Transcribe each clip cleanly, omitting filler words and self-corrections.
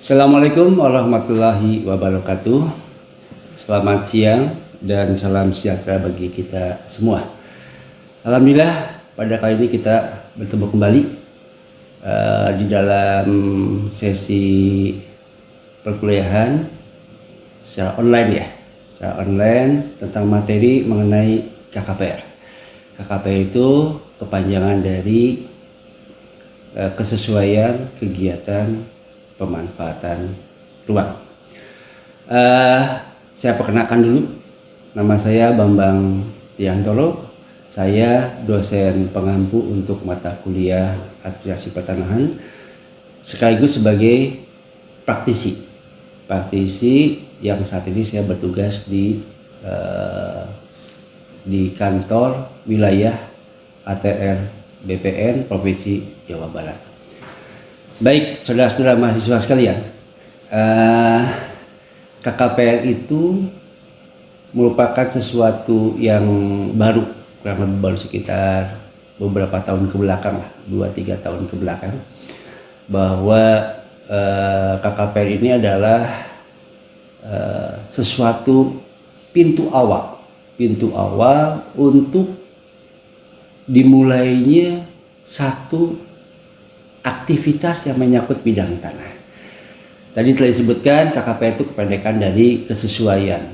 Assalamualaikum warahmatullahi wabarakatuh. Selamat siang dan salam sejahtera bagi kita semua. Alhamdulillah pada kali ini kita bertemu kembali di dalam sesi perkuliahan secara online tentang materi mengenai KKPR. KKPR itu kepanjangan dari kesesuaian kegiatan pemanfaatan ruang. Saya perkenalkan dulu, nama saya Bambang Triantoro. Saya dosen pengampu untuk mata kuliah administrasi pertanahan, sekaligus sebagai praktisi yang saat ini saya bertugas di kantor wilayah ATR BPN Provinsi Jawa Barat. Baik, saudara-saudara mahasiswa sekalian, KKPR itu merupakan sesuatu yang baru, kurang lebih baru sekitar beberapa tahun ke belakang, 2-3 tahun ke belakang, bahwa KKPR ini adalah sesuatu pintu awal untuk dimulainya satu aktivitas yang menyangkut bidang tanah. Tadi telah disebutkan KKPR itu kependekan dari kesesuaian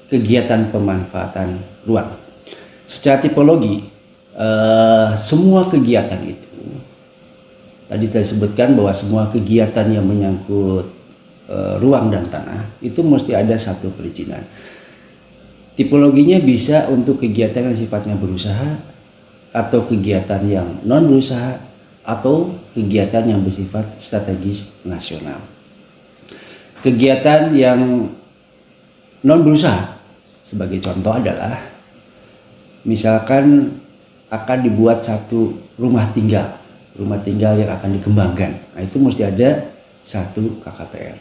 kegiatan pemanfaatan ruang. Secara tipologi, semua kegiatan itu tadi telah disebutkan bahwa semua kegiatan yang menyangkut ruang dan tanah itu mesti ada satu perizinan. Tipologinya bisa untuk kegiatan yang sifatnya berusaha, atau kegiatan yang non berusaha, atau kegiatan yang bersifat strategis nasional. Kegiatan yang non berusaha sebagai contoh adalah misalkan akan dibuat satu rumah tinggal yang akan dikembangkan. Nah, itu mesti ada satu KKPR.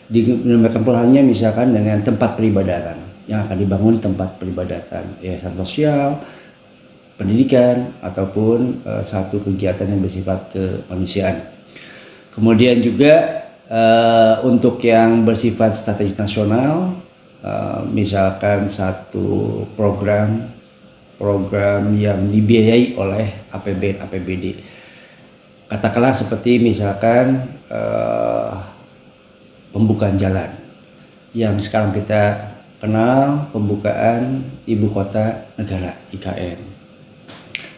Dinamakan pelahannya misalkan dengan tempat peribadatan yang akan dibangun, tempat peribadatan yayasan sosial, pendidikan, ataupun satu kegiatan yang bersifat kemanusiaan. Kemudian juga untuk yang bersifat strategis nasional, misalkan satu program yang dibiayai oleh APBD. Katakanlah seperti misalkan pembukaan jalan yang sekarang kita kenal, pembukaan ibu kota negara IKN.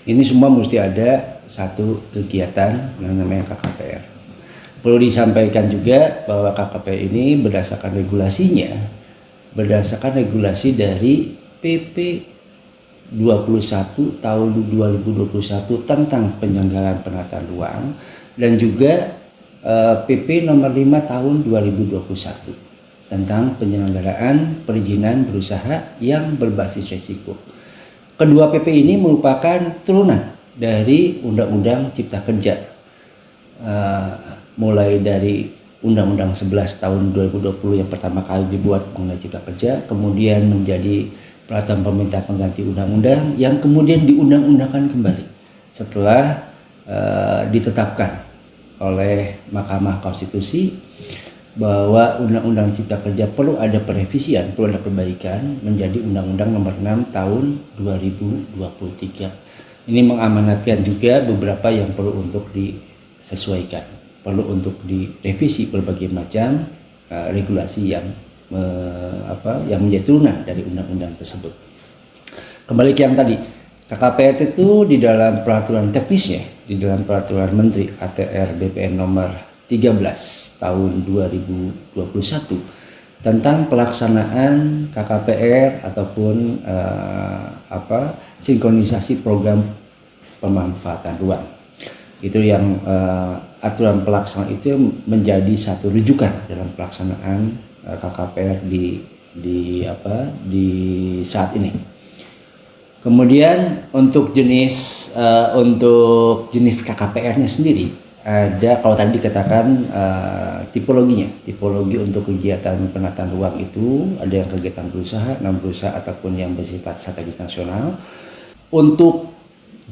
Ini semua mesti ada satu kegiatan yang namanya KKPR. Perlu disampaikan juga bahwa KKPR ini berdasarkan regulasi dari PP 21 tahun 2021 tentang penyelenggaraan penataan ruang, dan juga PP nomor 5 tahun 2021 tentang penyelenggaraan perizinan berusaha yang berbasis risiko. Kedua PP ini merupakan turunan dari Undang-Undang Cipta Kerja, mulai dari Undang-Undang 11 tahun 2020 yang pertama kali dibuat mengenai Cipta Kerja, kemudian menjadi peraturan pemerintah pengganti undang-undang yang kemudian diundang-undangkan kembali setelah ditetapkan oleh Mahkamah Konstitusi bahwa Undang-Undang Cipta Kerja perlu ada perevisian, perlu ada perbaikan menjadi Undang-Undang Nomor 6 Tahun 2023. Ini mengamanatkan juga beberapa yang perlu untuk disesuaikan, perlu untuk direvisi berbagai macam regulasi yang menjadi turunan dari undang-undang tersebut. Kembali ke yang tadi, KKPR itu di dalam peraturan teknisnya, di dalam peraturan Menteri ATR BPN Nomor 13 tahun 2021 tentang pelaksanaan KKPR ataupun sinkronisasi program pemanfaatan ruang. Itu yang aturan pelaksanaan itu menjadi satu rujukan dalam pelaksanaan KKPR di saat ini. Kemudian untuk jenis KKPR-nya sendiri ada, kalau tadi dikatakan tipologi untuk kegiatan penataan ruang itu ada yang kegiatan berusaha, non berusaha, ataupun yang bersifat strategis nasional. Untuk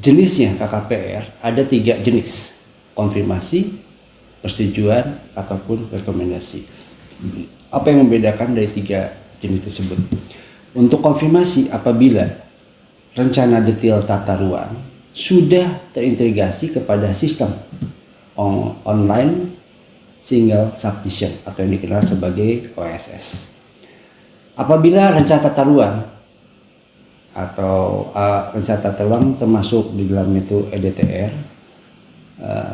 jenisnya KKPR ada 3 jenis. konfirmasi, persetujuan, ataupun rekomendasi. Apa yang membedakan dari 3 jenis tersebut? Untuk konfirmasi, apabila rencana detail tata ruang sudah terintegrasi kepada sistem online single submission atau yang dikenal sebagai OSS. Apabila rencana tata ruang atau rencana tata ruang termasuk di dalam metode EDTR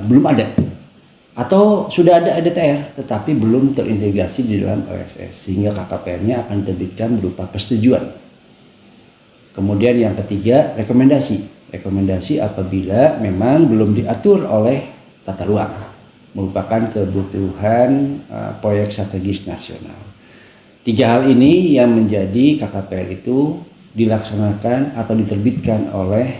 belum ada, atau sudah ada EDTR tetapi belum terintegrasi di dalam OSS, sehingga KKPR-nya akan diterbitkan berupa persetujuan. Kemudian yang ketiga, rekomendasi apabila memang belum diatur oleh tata ruang, merupakan kebutuhan proyek strategis nasional. 3 hal ini yang menjadi KKPR itu dilaksanakan atau diterbitkan oleh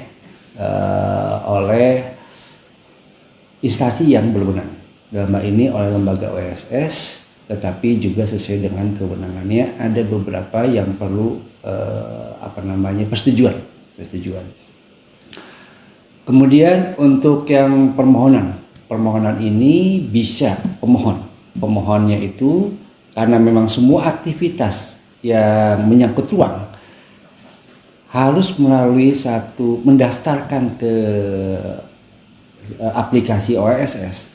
instansi yang berwenang, dalam hal ini oleh lembaga OSS, tetapi juga sesuai dengan kewenangannya ada beberapa yang perlu persetujuan. Kemudian untuk yang permohonan ini bisa pemohonnya itu karena memang semua aktivitas yang menyangkut ruang harus melalui mendaftarkan ke aplikasi OSS,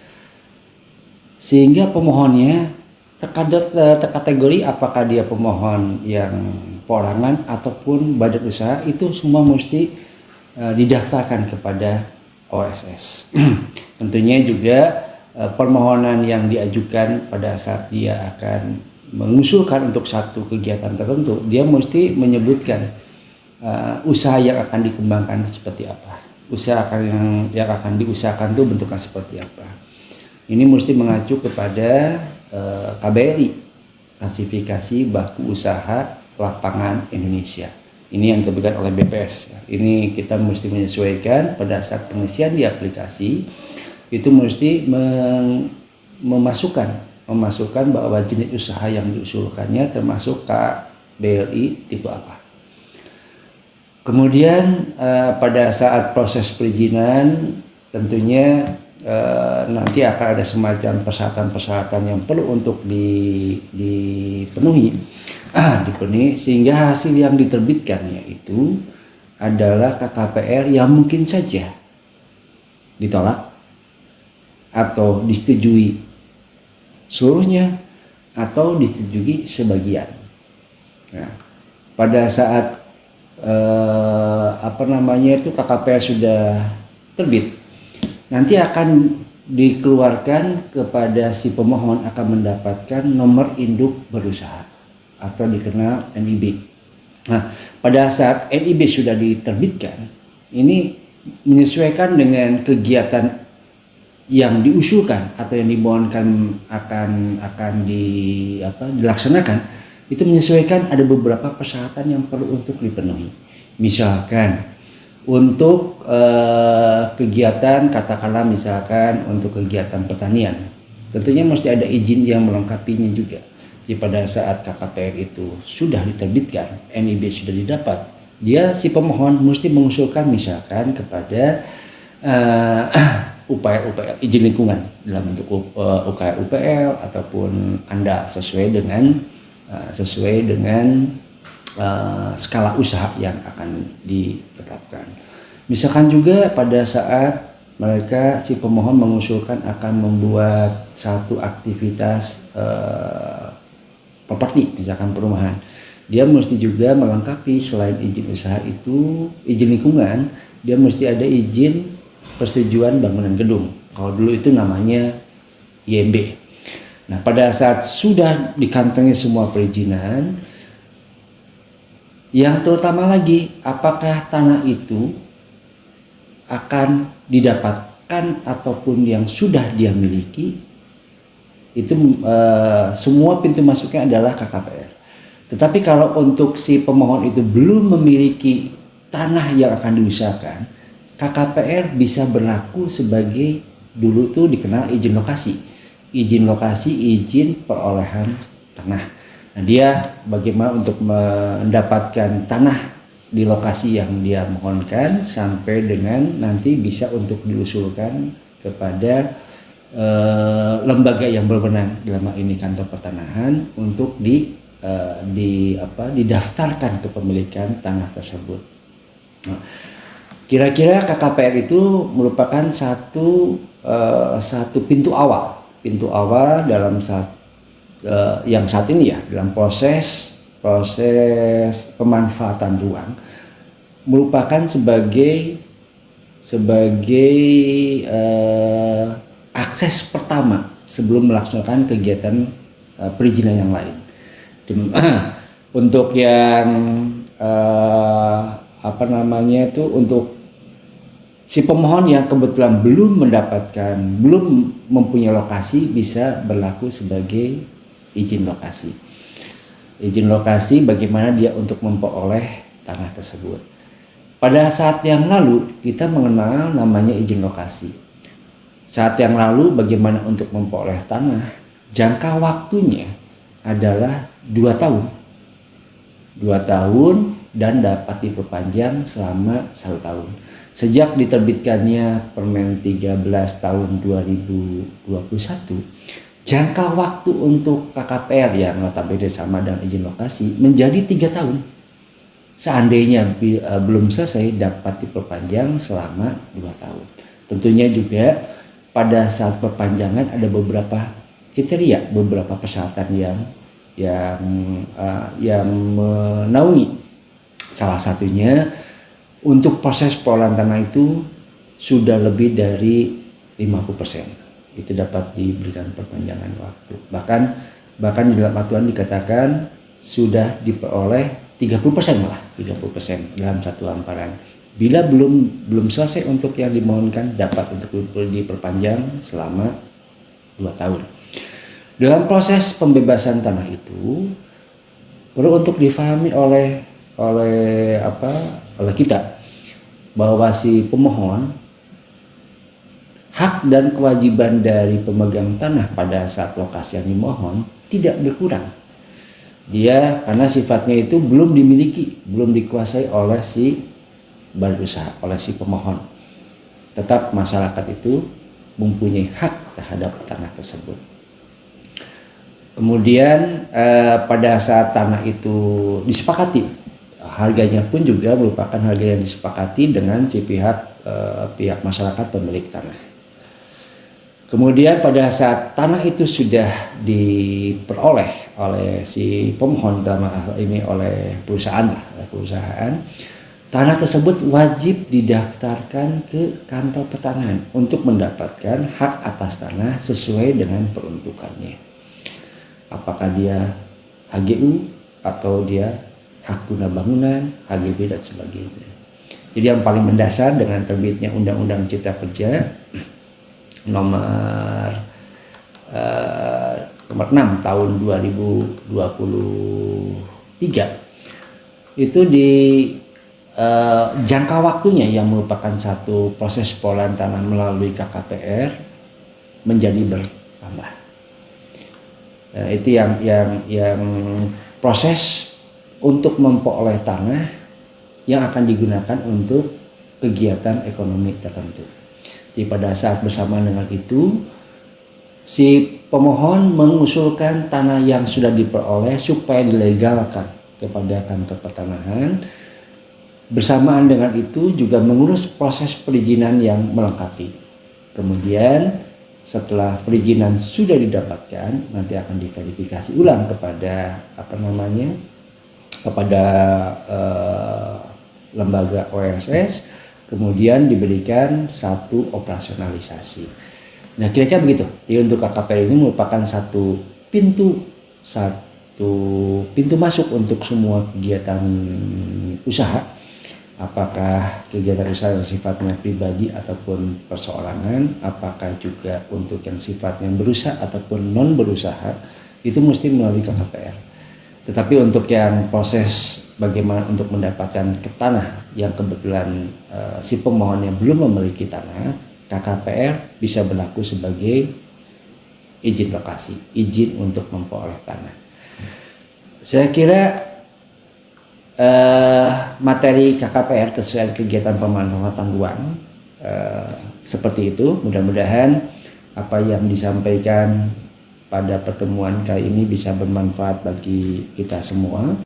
sehingga pemohonnya terkategori apakah dia pemohon yang perorangan ataupun badan usaha, itu semua mesti didaftarkan kepada OSS. Tentunya juga permohonan yang diajukan pada saat dia akan mengusulkan untuk satu kegiatan tertentu, dia mesti menyebutkan usaha yang akan dikembangkan seperti apa, usaha yang akan diusahakan itu bentuknya seperti apa. Ini mesti mengacu kepada KBLI, klasifikasi baku usaha lapangan Indonesia. Ini yang diterbitkan oleh BPS. Ini kita mesti menyesuaikan pada saat pengisian di aplikasi, itu mesti memasukkan bahwa jenis usaha yang diusulkannya termasuk KBLI tipe apa. Kemudian pada saat proses perizinan tentunya nanti akan ada semacam persyaratan-persyaratan yang perlu untuk dipenuhi, sehingga hasil yang diterbitkannya itu adalah KKPR yang mungkin saja ditolak atau disetujui seluruhnya atau disetujui sebagian. Nah, pada saat KKPR sudah terbit, nanti akan dikeluarkan kepada si pemohon akan mendapatkan nomor induk berusaha atau dikenal NIB. Nah, pada saat NIB sudah diterbitkan, ini menyesuaikan dengan kegiatan yang diusulkan atau yang dimohonkan akan dilaksanakan, itu menyesuaikan ada beberapa persyaratan yang perlu untuk dipenuhi. Misalkan untuk kegiatan, katakanlah misalkan untuk kegiatan pertanian, tentunya mesti ada izin yang melengkapinya juga. Jadi pada saat KKPR itu sudah diterbitkan, NIB sudah didapat, si pemohon mesti mengusulkan misalkan kepada upaya izin lingkungan dalam bentuk UKL ataupun ANDAL sesuai dengan skala usaha yang akan ditetapkan. Misalkan juga pada saat si pemohon mengusulkan akan membuat satu aktivitas properti, misalkan perumahan, dia mesti juga melengkapi selain izin usaha itu, izin lingkungan, dia mesti ada izin persetujuan bangunan gedung. Kalau dulu itu namanya IMB. Nah, pada saat sudah dikantongi semua perizinan, yang terutama lagi, apakah tanah itu akan didapatkan ataupun yang sudah dia miliki, itu semua pintu masuknya adalah KKPR. Tetapi kalau untuk si pemohon itu belum memiliki tanah yang akan diusahakan, KKPR bisa berlaku sebagai dulu tuh dikenal izin lokasi, izin perolehan tanah. Nah, dia bagaimana untuk mendapatkan tanah di lokasi yang dia mohonkan sampai dengan nanti bisa untuk diusulkan kepada lembaga yang berwenang, dalam hal ini kantor pertanahan, untuk didaftarkan kepemilikan tanah tersebut. Nah, kira-kira KKPR itu merupakan satu pintu awal dalam yang saat ini ya, dalam proses pemanfaatan ruang, merupakan sebagai akses pertama sebelum melaksanakan kegiatan perizinan yang lain. Untuk yang untuk si pemohon yang kebetulan belum mempunyai lokasi, bisa berlaku sebagai izin lokasi. Izin lokasi bagaimana dia untuk memperoleh tanah tersebut. Pada saat yang lalu kita mengenal namanya izin lokasi. Saat yang lalu bagaimana untuk memperoleh tanah, jangka waktunya adalah 2 tahun. 2 tahun dan dapat diperpanjang selama 1 tahun. Sejak diterbitkannya Permen 13 tahun 2021, jangka waktu untuk KKPR yang notabene sama dengan izin lokasi menjadi 3 tahun. Seandainya belum selesai, dapat diperpanjang selama 2 tahun. Tentunya juga pada saat perpanjangan ada beberapa kriteria, beberapa persyaratan yang menaungi. Salah satunya, untuk proses pengelolaan tanah itu sudah lebih dari 50%. Itu dapat diberikan perpanjangan waktu. Bahkan di dalam aturan dikatakan sudah diperoleh 30% malah, 30% dalam satu hamparan. Bila belum selesai untuk yang dimohonkan, dapat untuk diperpanjang selama 2 tahun. Dalam proses pembebasan tanah itu perlu untuk difahami oleh kita, bahwa si pemohon, hak dan kewajiban dari pemegang tanah pada saat lokasi yang dimohon tidak berkurang. Dia karena sifatnya itu belum dimiliki, belum dikuasai oleh si berusaha, oleh si pemohon. Tetap masyarakat itu mempunyai hak terhadap tanah tersebut. Kemudian pada saat tanah itu disepakati, harganya pun juga merupakan harga yang disepakati dengan si pihak masyarakat pemilik tanah. Kemudian pada saat tanah itu sudah diperoleh oleh si pemohon, dalam hal ini oleh perusahaan, tanah tersebut wajib didaftarkan ke kantor pertanahan untuk mendapatkan hak atas tanah sesuai dengan peruntukannya. Apakah dia HGU atau dia hak guna bangunan, HGB dan sebagainya. Jadi yang paling mendasar dengan terbitnya Undang-Undang Cipta Kerja nomor 6 tahun 2023 itu di jangka waktunya yang merupakan satu proses pengelolaan tanah melalui KKPR menjadi bertambah. Itu yang proses untuk memperoleh tanah yang akan digunakan untuk kegiatan ekonomi tertentu. Jadi pada saat bersamaan dengan itu, si pemohon mengusulkan tanah yang sudah diperoleh supaya dilegalkan kepada kantor pertanahan. Bersamaan dengan itu juga mengurus proses perizinan yang melengkapi. Kemudian setelah perizinan sudah didapatkan, nanti akan diverifikasi ulang kepada lembaga OSS. Kemudian diberikan satu operasionalisasi. Nah, kira-kira begitu. Jadi untuk KKPR ini merupakan satu pintu masuk untuk semua kegiatan usaha. Apakah kegiatan usaha yang sifatnya pribadi ataupun perseorangan, apakah juga untuk yang sifatnya berusaha ataupun non berusaha, itu mesti melalui KKPR. Tetapi untuk yang proses bagaimana untuk mendapatkan tanah yang kebetulan si pemohonnya belum memiliki tanah, KKPR bisa berlaku sebagai izin lokasi, izin untuk memperoleh tanah. Saya kira materi KKPR sesuai kegiatan pemanfaatan ruang seperti itu. Mudah-mudahan apa yang disampaikan pada pertemuan kali ini bisa bermanfaat bagi kita semua.